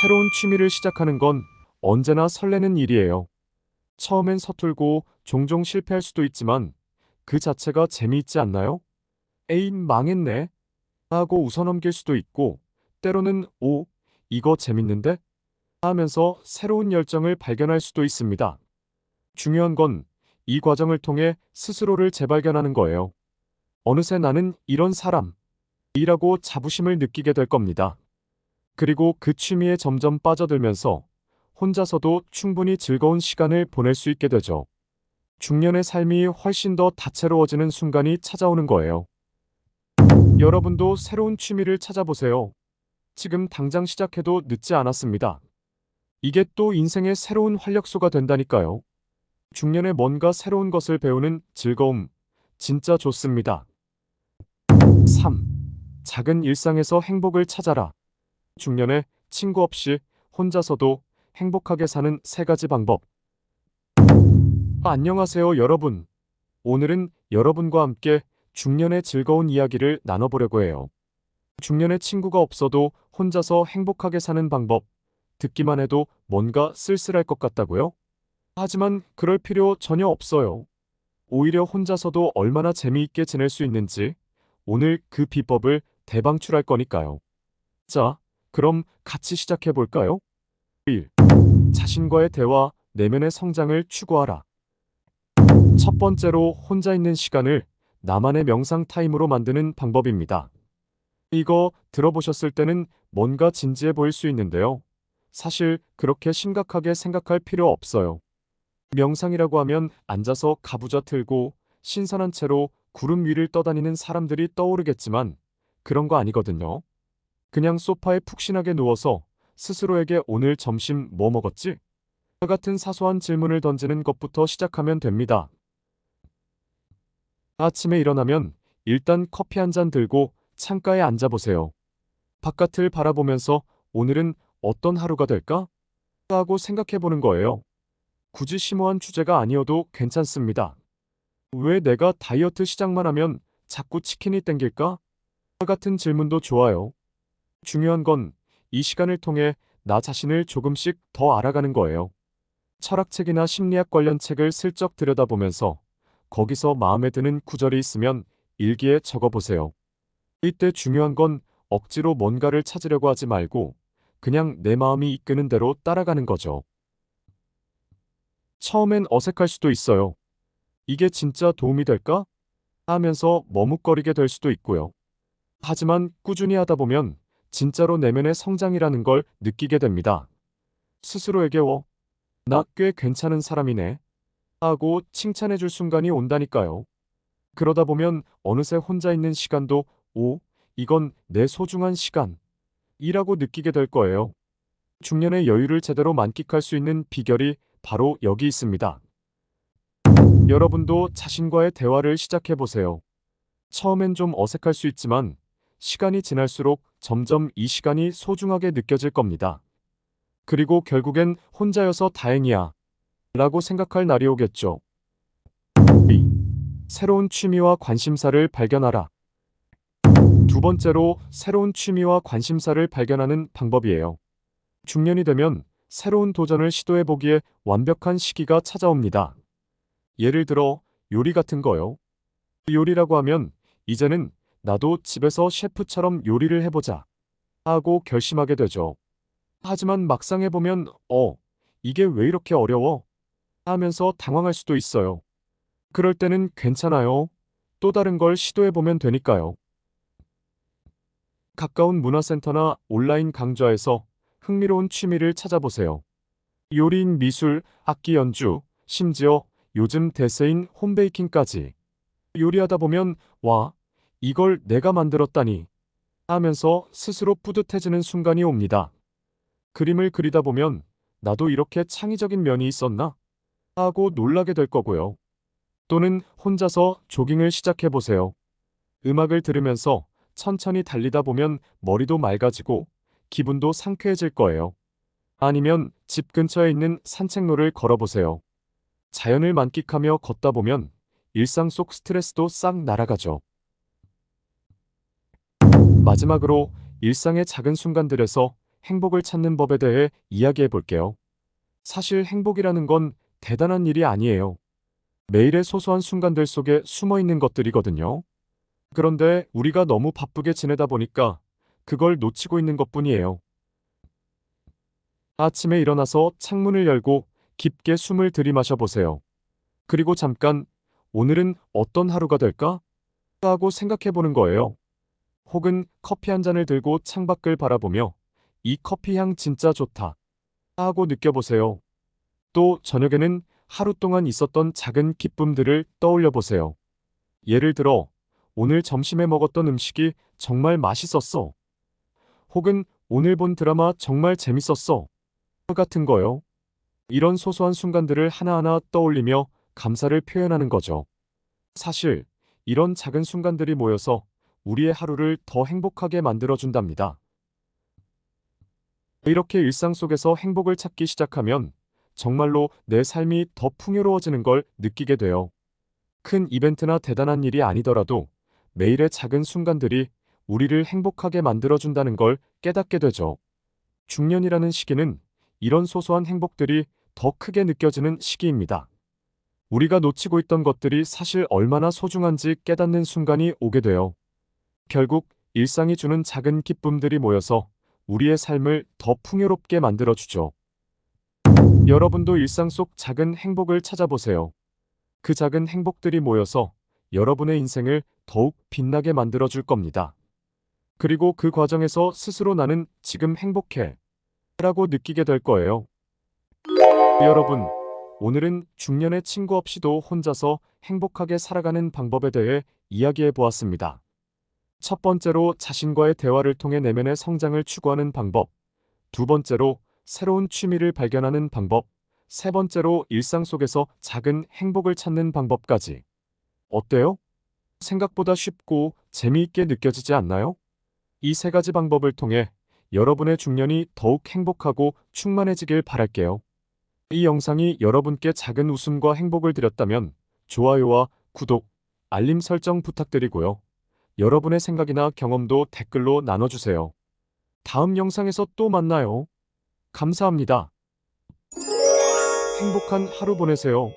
새로운 취미를 시작하는 건 언제나 설레는 일이에요. 처음엔 서툴고 종종 실패할 수도 있지만 그 자체가 재미있지 않나요? 에잇, 망했네 하고 웃어넘길 수도 있고, 때로는 오, 이거 재밌는데? 하면서 새로운 열정을 발견할 수도 있습니다. 중요한 건 이 과정을 통해 스스로를 재발견하는 거예요. 어느새 나는 이런 사람이라고 자부심을 느끼게 될 겁니다. 그리고 그 취미에 점점 빠져들면서 혼자서도 충분히 즐거운 시간을 보낼 수 있게 되죠. 중년의 삶이 훨씬 더 다채로워지는 순간이 찾아오는 거예요. 여러분도 새로운 취미를 찾아보세요. 지금 당장 시작해도 늦지 않았습니다. 이게 또 인생의 새로운 활력소가 된다니까요. 중년에 뭔가 새로운 것을 배우는 즐거움, 진짜 좋습니다. 3. 작은 일상에서 행복을 찾아라. 중년에 친구 없이 혼자서도 행복하게 사는 3가지 방법. 안녕하세요, 여러분. 오늘은 여러분과 함께 중년의 즐거운 이야기를 나눠보려고 해요. 중년의 친구가 없어도 혼자서 행복하게 사는 방법. 듣기만 해도 뭔가 쓸쓸할 것 같다고요? 하지만 그럴 필요 전혀 없어요. 오히려 혼자서도 얼마나 재미있게 지낼 수 있는지 오늘 그 비법을 대방출할 거니까요. 자, 그럼 같이 시작해 볼까요? 1. 자신과의 대화, 내면의 성장을 추구하라. 첫 번째로 혼자 있는 시간을 나만의 명상 타임으로 만드는 방법입니다. 이거 들어보셨을 때는 뭔가 진지해 보일 수 있는데요. 사실 그렇게 심각하게 생각할 필요 없어요. 명상이라고 하면 앉아서 가부좌 틀고 신선한 채로 구름 위를 떠다니는 사람들이 떠오르겠지만 그런 거 아니거든요. 그냥 소파에 푹신하게 누워서 스스로에게 오늘 점심 뭐 먹었지? 같은 사소한 질문을 던지는 것부터 시작하면 됩니다. 아침에 일어나면 일단 커피 한 잔 들고 창가에 앉아보세요. 바깥을 바라보면서 오늘은 어떤 하루가 될까? 하고 생각해 보는 거예요. 굳이 심오한 주제가 아니어도 괜찮습니다. 왜 내가 다이어트 시작만 하면 자꾸 치킨이 땡길까? 같은 질문도 좋아요. 중요한 건 이 시간을 통해 나 자신을 조금씩 더 알아가는 거예요. 철학책이나 심리학 관련 책을 슬쩍 들여다보면서 거기서 마음에 드는 구절이 있으면 일기에 적어보세요. 이때 중요한 건 억지로 뭔가를 찾으려고 하지 말고 그냥 내 마음이 이끄는 대로 따라가는 거죠. 처음엔 어색할 수도 있어요. 이게 진짜 도움이 될까? 하면서 머뭇거리게 될 수도 있고요. 하지만 꾸준히 하다 보면 진짜로 내면의 성장이라는 걸 느끼게 됩니다. 스스로에게 나 꽤 괜찮은 사람이네 하고 칭찬해 줄 순간이 온다니까요. 그러다 보면 어느새 혼자 있는 시간도 이건 내 소중한 시간이라고 느끼게 될 거예요. 중년의 여유를 제대로 만끽할 수 있는 비결이 바로 여기 있습니다. 여러분도 자신과의 대화를 시작해 보세요. 처음엔 좀 어색할 수 있지만 시간이 지날수록 점점 이 시간이 소중하게 느껴질 겁니다. 그리고 결국엔 혼자여서 다행이야 라고 생각할 날이 오겠죠. 2. 새로운 취미와 관심사를 발견하라. 두 번째로 새로운 취미와 관심사를 발견하는 방법이에요. 중년이 되면 새로운 도전을 시도해 보기에 완벽한 시기가 찾아옵니다. 예를 들어 요리 같은 거요. 요리라고 하면 이제는 나도 집에서 셰프처럼 요리를 해보자 하고 결심하게 되죠. 하지만 막상 해보면 이게 왜 이렇게 어려워? 하면서 당황할 수도 있어요. 그럴 때는 괜찮아요. 또 다른 걸 시도해보면 되니까요. 가까운 문화센터나 온라인 강좌에서 흥미로운 취미를 찾아보세요. 요리인 미술, 악기 연주, 심지어 요즘 대세인 홈베이킹까지. 요리하다 보면 이걸 내가 만들었다니 하면서 스스로 뿌듯해지는 순간이 옵니다. 그림을 그리다 보면 나도 이렇게 창의적인 면이 있었나? 하고 놀라게 될 거고요. 또는 혼자서 조깅을 시작해 보세요. 음악을 들으면서 천천히 달리다 보면 머리도 맑아지고 기분도 상쾌해질 거예요. 아니면 집 근처에 있는 산책로를 걸어보세요. 자연을 만끽하며 걷다 보면 일상 속 스트레스도 싹 날아가죠. 마지막으로 일상의 작은 순간들에서 행복을 찾는 법에 대해 이야기해 볼게요. 사실 행복이라는 건 대단한 일이 아니에요. 매일의 소소한 순간들 속에 숨어 있는 것들이거든요. 그런데 우리가 너무 바쁘게 지내다 보니까 그걸 놓치고 있는 것뿐이에요. 아침에 일어나서 창문을 열고 깊게 숨을 들이마셔 보세요. 그리고 잠깐 오늘은 어떤 하루가 될까? 하고 생각해 보는 거예요. 혹은 커피 한 잔을 들고 창밖을 바라보며 이 커피 향 진짜 좋다 하고 느껴보세요. 또 저녁에는 하루 동안 있었던 작은 기쁨들을 떠올려 보세요. 예를 들어, 오늘 점심에 먹었던 음식이 정말 맛있었어. 혹은 오늘 본 드라마 정말 재밌었어. 같은 거요. 이런 소소한 순간들을 하나하나 떠올리며 감사를 표현하는 거죠. 사실, 이런 작은 순간들이 모여서 우리의 하루를 더 행복하게 만들어준답니다. 이렇게 일상 속에서 행복을 찾기 시작하면 정말로 내 삶이 더 풍요로워지는 걸 느끼게 돼요. 큰 이벤트나 대단한 일이 아니더라도 매일의 작은 순간들이 우리를 행복하게 만들어준다는 걸 깨닫게 되죠. 중년이라는 시기는 이런 소소한 행복들이 더 크게 느껴지는 시기입니다. 우리가 놓치고 있던 것들이 사실 얼마나 소중한지 깨닫는 순간이 오게 돼요. 결국 일상이 주는 작은 기쁨들이 모여서 우리의 삶을 더 풍요롭게 만들어주죠. 여러분도 일상 속 작은 행복을 찾아보세요. 그 작은 행복들이 모여서 여러분의 인생을 더욱 빛나게 만들어줄 겁니다. 그리고 그 과정에서 스스로 나는 지금 행복해 라고 느끼게 될 거예요. 여러분, 오늘은 중년의 친구 없이도 혼자서 행복하게 살아가는 방법에 대해 이야기해 보았습니다. 첫 번째로 자신과의 대화를 통해 내면의 성장을 추구하는 방법, 두 번째로 새로운 취미를 발견하는 방법, 세 번째로 일상 속에서 작은 행복을 찾는 방법까지. 어때요? 생각보다 쉽고 재미있게 느껴지지 않나요? 이 세 가지 방법을 통해 여러분의 중년이 더욱 행복하고 충만해지길 바랄게요. 이 영상이 여러분께 작은 웃음과 행복을 드렸다면 좋아요와 구독, 알림 설정 부탁드리고요. 여러분의 생각이나 경험도 댓글로 나눠주세요. 다음 영상에서 또 만나요. 감사합니다. 행복한 하루 보내세요.